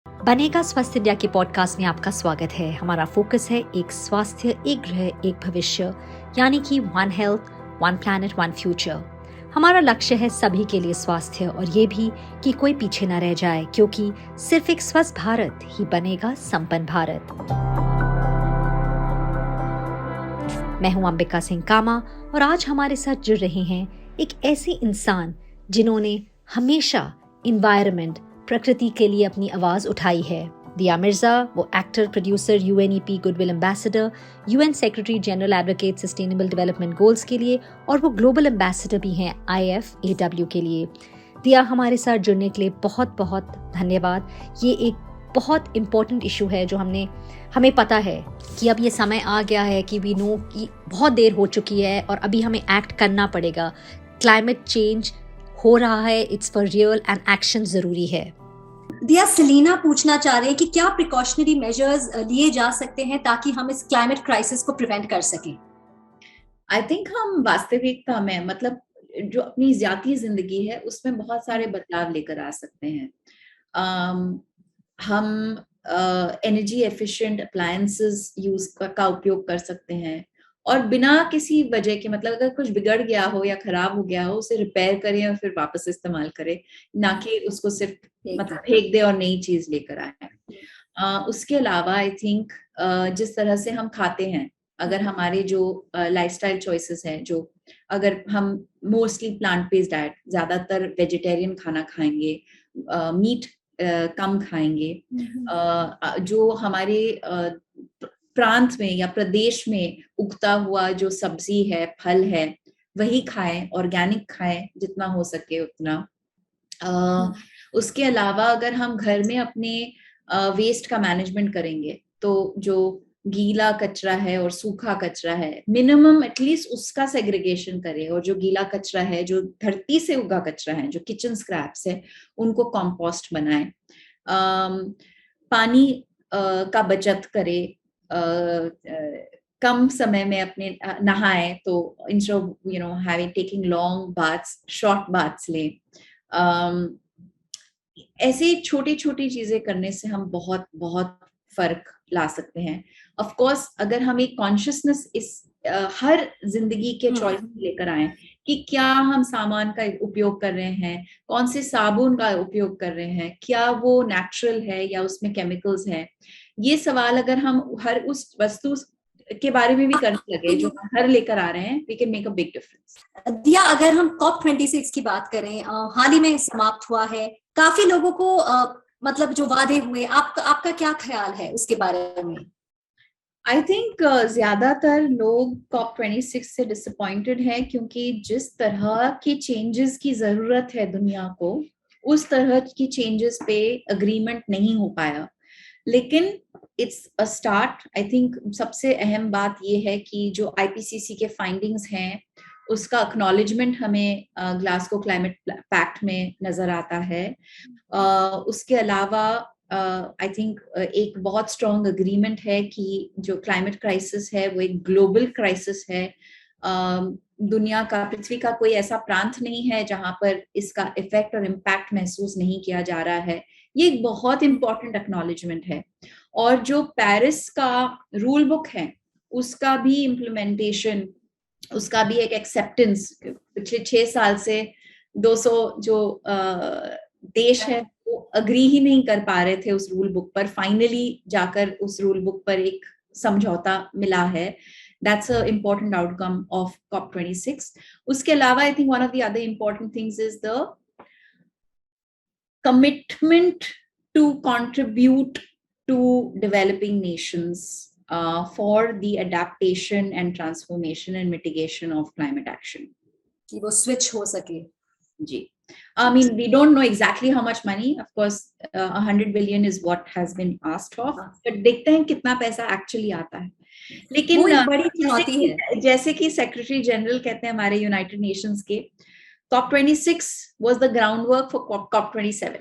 बनेगा स्वस्थ इंडिया के पॉडकास्ट में आपका स्वागत है। हमारा फोकस है एक स्वास्थ्य, एक ग्रह, एक भविष्य, यानी कि one health, one planet, one future. हमारा लक्ष्य है सभी के लिए स्वास्थ्य और ये भी कि कोई पीछे न रह जाए, क्योंकि सिर्फ एक स्वस्थ भारत ही बनेगा संपन्न भारत। मैं हूं अंबिका सिंह कामा और आज हमारे साथ जुड़ रहे हैं एक ऐसे इंसान जिन्होंने हमेशा इन्वायरमेंट, प्रकृति के लिए अपनी आवाज उठाई है। दिया मिर्जा, वो actor, producer, UNEP goodwill ambassador, UN secretary general advocate sustainable development goals के लिए, और वो ग्लोबल एम्बेसडर भी हैं IFAW के लिए। दिया, हमारे साथ जुड़ने के लिए बहुत बहुत धन्यवाद। ये एक बहुत इम्पोर्टेंट इशू है जो हमें पता है कि अब ये समय आ गया है कि वी नो कि बहुत देर हो चुकी है और अभी हमें एक्ट करना पड़ेगा। क्लाइमेट चेंज हो रहा है, it's for real and action जरूरी है। दिया, सेलिना पूछना चाह रहे हैं कि क्या प्रिकॉशनरी मेजर्स लिए जा सकते हैं ताकि हम इस क्लाइमेट क्राइसिस को प्रिवेंट कर सकें? आई थिंक हम वास्तविकता में, मतलब जो अपनी जाती जिंदगी है उसमें बहुत सारे बदलाव लेकर आ सकते हैं। हम एनर्जी एफिशिएंट अप्लायंसेस का उपयोग कर सकते हैं और बिना किसी वजह के, मतलब अगर कुछ बिगड़ गया हो या खराब हो गया हो उसे रिपेयर करें और फिर वापस इस्तेमाल करें, ना कि उसको सिर्फ मतलब फेंक दे और नई चीज लेकर आए। उसके अलावा आई थिंक जिस तरह से हम खाते हैं, अगर हमारे जो लाइफस्टाइल चॉइसेस हैं, जो अगर हम मोस्टली प्लांट बेस्ड डाइट, ज्यादातर वेजिटेरियन खाना खाएंगे, मीट कम खाएंगे, जो हमारे प्रांत में या प्रदेश में उगता हुआ जो सब्जी है, फल है, वही खाएं, ऑर्गेनिक खाएं जितना हो सके उतना। उसके अलावा अगर हम घर में अपने वेस्ट का मैनेजमेंट करेंगे तो जो गीला कचरा है और सूखा कचरा है, मिनिमम एटलीस्ट उसका सेग्रीगेशन करें, और जो गीला कचरा है, जो धरती से उगा कचरा है, जो किचन स्क्रैप्स है, उनको कंपोस्ट बनाएं। पानी का बचत करें, कम समय में अपने नहाएं, तो instead of having taking long baths, short baths लें। ऐसे छोटी छोटी चीजें करने से हम बहुत बहुत फर्क ला सकते हैं। ऑफ कोर्स अगर हम एक कॉन्शियसनेस इस हर जिंदगी के चॉइस लेकर आए कि क्या हम सामान का उपयोग कर रहे हैं, कौन से साबुन का उपयोग कर रहे हैं, क्या वो नेचुरल है या उसमें केमिकल्स हैं, ये सवाल अगर हम हर उस वस्तु के बारे में भी करने लगे जो हम हर लेकर आ रहे हैं, we can make a big difference. दिया, अगर हम COP26 की बात करें, हाल ही में समाप्त हुआ है, काफी लोगों को मतलब जो वादे हुए, आपका क्या ख्याल है उसके बारे में? आई थिंक ज्यादातर लोग COP26 से डिसअपॉइंटेड है, क्योंकि जिस तरह की चेंजेस की जरूरत है दुनिया को, उस तरह की चेंजेस पे अग्रीमेंट नहीं हो पाया। लेकिन it's a start. I think सबसे अहम बात यह है कि जो IPCC के फाइंडिंग्स हैं उसका एक्नॉलेजमेंट हमें ग्लासगो क्लाइमेट पैक्ट में नजर आता है। उसके अलावा आई थिंक एक बहुत स्ट्रॉन्ग अग्रीमेंट है कि जो क्लाइमेट क्राइसिस है वो एक ग्लोबल क्राइसिस है। दुनिया का, पृथ्वी का कोई ऐसा प्रांत नहीं है जहां पर इसका इफेक्ट और इम्पैक्ट महसूस नहीं किया जा रहा है। ये एक बहुत इंपॉर्टेंट एक्नॉलेजमेंट है। और जो पेरिस का रूल बुक है उसका भी इम्प्लीमेंटेशन, उसका भी एक एक्सेप्टेंस, पिछले 6 साल से 200 जो देश है वो अग्री ही नहीं कर पा रहे थे उस रूल बुक पर। फाइनली जाकर उस रूल बुक पर एक समझौता मिला है। That's an important outcome of COP26. उसके अलावा I think one of the other important things is the commitment to contribute to developing nations for the adaptation and transformation and mitigation of climate action. कि वो switch हो सके। जी, I mean, we don't know exactly how much money. Of course, 100 billion is what has been asked of. But देखते हैं कितना पैसा actually आता है। लेकिन बड़ी चुनौती है। जैसे कि सेक्रेटरी जनरल कहते हैं हमारे यूनाइटेड नेशंस के, COP26 was the groundwork for COP27.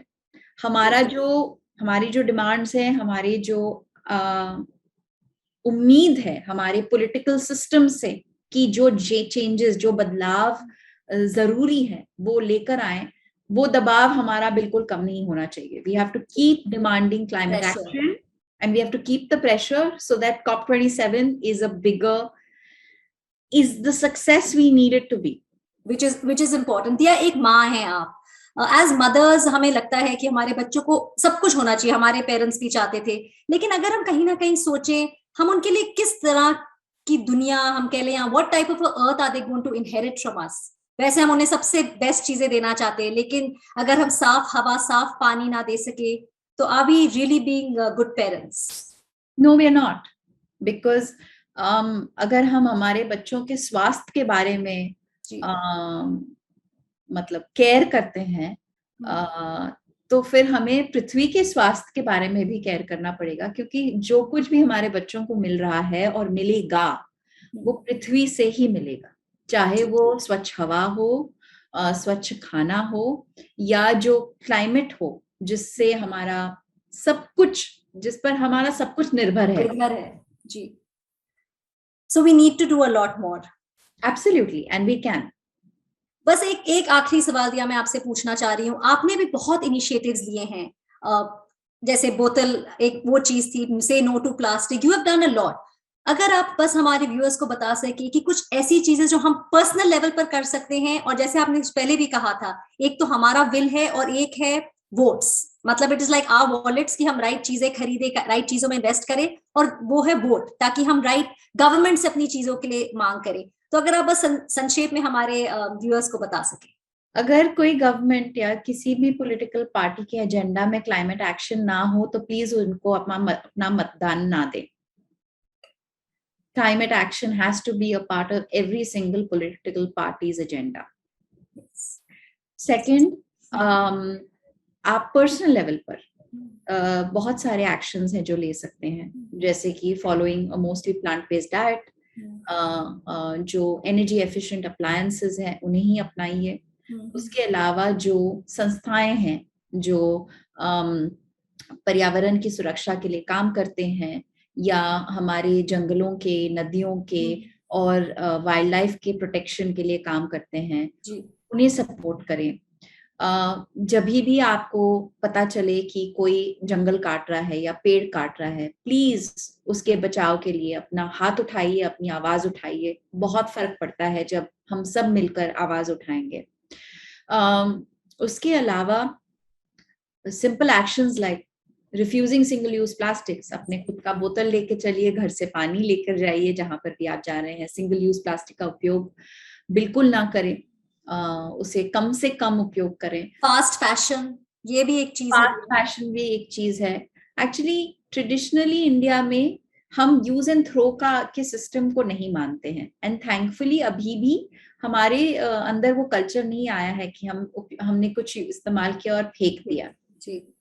हमारी जो डिमांड्स हैं, हमारी जो उम्मीद है हमारे पॉलिटिकल सिस्टम से कि जो चेंजेस, जो बदलाव जरूरी है वो लेकर आए, वो दबाव हमारा बिल्कुल कम नहीं होना चाहिए. We have to keep demanding climate Pressure. action, and we have to keep the pressure so that COP27 is the success we need it to be. which is important. दिया, एक माँ है आप, एज मदर्स हमें लगता है कि हमारे बच्चों को सब कुछ होना चाहिए, हमारे पेरेंट्स भी चाहते थे, लेकिन अगर हम कहीं ना कहीं सोचें हम उनके लिए किस तरह की दुनिया, हम कह लें what type of earth are they going to inherit from us, वैसे हम उन्हें सबसे बेस्ट चीजें देना चाहते हैं, लेकिन अगर हम साफ हवा साफ पानी ना दे सके तो are we really being good parents? No, we are not, because अगर हम हमारे बच्चों के स्वास्थ्य के बारे में मतलब केयर करते हैं, तो फिर हमें पृथ्वी के स्वास्थ्य के बारे में भी केयर करना पड़ेगा, क्योंकि जो कुछ भी हमारे बच्चों को मिल रहा है और मिलेगा वो पृथ्वी से ही मिलेगा, चाहे वो स्वच्छ हवा हो, स्वच्छ खाना हो, या जो क्लाइमेट हो जिससे हमारा सब कुछ, जिस पर हमारा सब कुछ निर्भर है जी. So we need to do a lot more. Absolutely, and we can. बस एक आखिरी सवाल दिया मैं आपसे पूछना चाह रही हूँ, आपने भी बहुत इनिशिएटिव्स लिए हैं, जैसे बोतल एक वो चीज थी, say no to plastic, you have done a lot. अगर आप बस हमारे व्यूअर्स को बता सके कि कुछ ऐसी चीजें जो हम पर्सनल लेवल पर कर सकते हैं, और जैसे आपने पहले भी कहा था, एक तो हमारा विल है और एक है वोट्स, मतलब it is like our wallets कि हम राइट चीजें खरीदे, राइट चीजों में इन्वेस्ट करें, और वो है वोट, ताकि हम राइट गवर्नमेंट से अपनी चीजों के लिए मांग करें. तो अगर आप बस संक्षेप में हमारे व्यूअर्स को बता सके. अगर कोई गवर्नमेंट या किसी भी पॉलिटिकल पार्टी के एजेंडा में क्लाइमेट एक्शन ना हो तो प्लीज उनको अपना मतदान ना दें. Climate action has to be a part of every single political party's agenda. Second, आप पर्सनल लेवल पर बहुत सारे एक्शंस हैं जो ले सकते हैं, जैसे कि following mostly plant based diet, जो एनर्जी एफिशिएंट अप्लायंसेस हैं उन्हें ही अपनाइए. उसके अलावा जो संस्थाएं हैं जो पर्यावरण की सुरक्षा के लिए काम करते हैं, या हमारे जंगलों के, नदियों के और वाइल्ड लाइफ के प्रोटेक्शन के लिए काम करते हैं, उन्हें सपोर्ट करें. जब भी आपको पता चले कि कोई जंगल काट रहा है या पेड़ काट रहा है, प्लीज उसके बचाव के लिए अपना हाथ उठाइए, अपनी आवाज उठाइए. बहुत फर्क पड़ता है जब हम सब मिलकर आवाज उठाएंगे. उसके अलावा simple actions like refusing single use plastics, अपने खुद का बोतल लेके चलिए, घर से पानी लेकर जाइए जहां पर भी आप जा रहे हैं. सिंगल यूज प्लास्टिक का उपयोग बिल्कुल ना करें, उसे कम से कम उपयोग करें. फास्ट फैशन, ये भी एक चीज फास्ट फैशन भी एक चीज है. एक्चुअली ट्रेडिशनली इंडिया में हम यूज एंड थ्रो के सिस्टम को नहीं मानते हैं, एंड थैंकफुली अभी भी हमारे अंदर वो कल्चर नहीं आया है कि हमने कुछ इस्तेमाल किया और फेंक दिया.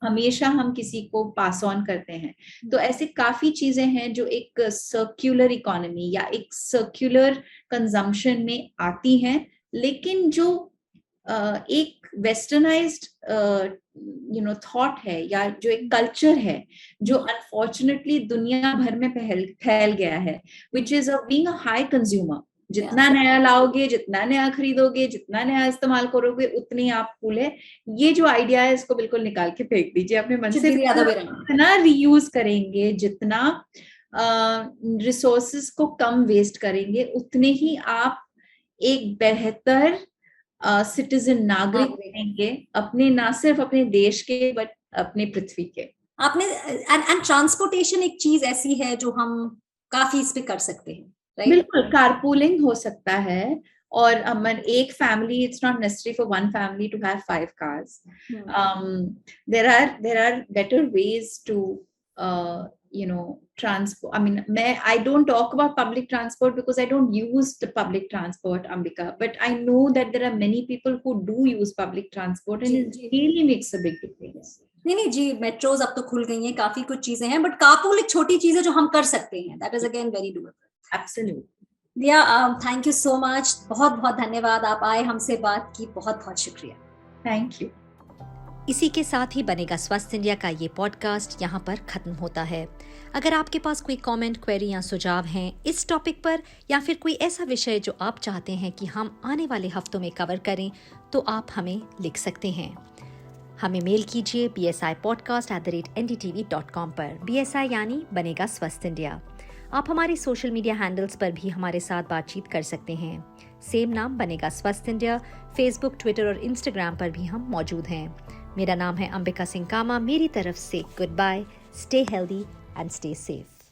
हमेशा हम किसी को पास ऑन करते हैं. तो ऐसे काफी चीजें हैं जो एक सर्क्यूलर इकोनॉमी या एक सर्क्यूलर कंजम्पशन में आती हैं, लेकिन जो एक वेस्टर्नाइज्ड थॉट है या जो एक कल्चर है जो अनफॉर्चुनेटली दुनिया भर में फैल गया है, which is being a high consumer. जितना नया लाओगे, जितना नया खरीदोगे, जितना नया इस्तेमाल करोगे, उतनी आप फूल है. ये जो आइडिया है इसको बिल्कुल निकाल के फेंक दीजिए अपने मन से. जितना रीयूज करेंगे, जितना रिसोर्सेस को कम वेस्ट करेंगे, उतने ही आप एक बेहतर सिटीजन नागरिक बनेंगे, अपने ना सिर्फ अपने देश के बट अपने पृथ्वी के. आपने एंड ट्रांसपोर्टेशन एक चीज ऐसी है जो हम काफी इस पे कर सकते हैं. Right? बिल्कुल, कारपूलिंग हो सकता है, और एक family, it's not necessary for one family to have 5 cars. There are better ways to transport. I mean, I don't talk about public transport because I don't use the public transport, Ambika, but I know that there are many people who do use public transport and it really makes a big difference. नहीं जी, metros अब तो खुल गई हैं, काफी कुछ चीजें हैं, बट कारपूल एक छोटी चीज है जो हम कर सकते हैं. That is again very doable. Absolutely. दिया, थैंक यू सो मच, बहुत बहुत धन्यवाद, आप आए, हमसे बात की, बहुत बहुत शुक्रिया. Thank you. इसी के साथ ही बनेगा स्वस्थ इंडिया का ये पॉडकास्ट यहाँ पर खत्म होता है। अगर आपके पास कोई कमेंट, क्वेरी या सुझाव हैं इस टॉपिक पर या फिर कोई ऐसा विषय जो आप चाहते हैं कि हम आने वाले हफ्तों में कवर करें, तो आप हमें लिख सकते हैं। हमें मेल कीजिए bsipodcast@ndtv.com पर। BSI यानी बनेगा स्वस्थ इंडिया। आप हमारे सोशल मीडिया हैंडल्स पर भी हमारे साथ बातचीत कर सकते हैं। सेम नाम बनेगा स्वस्थ इंडिया। फेसबुक, ट्विटर और इंस्टाग्राम पर भी हम मौजूद हैं। मेरा नाम है अंबिका सिंह कामा। मेरी तरफ से good bye, stay healthy and stay safe.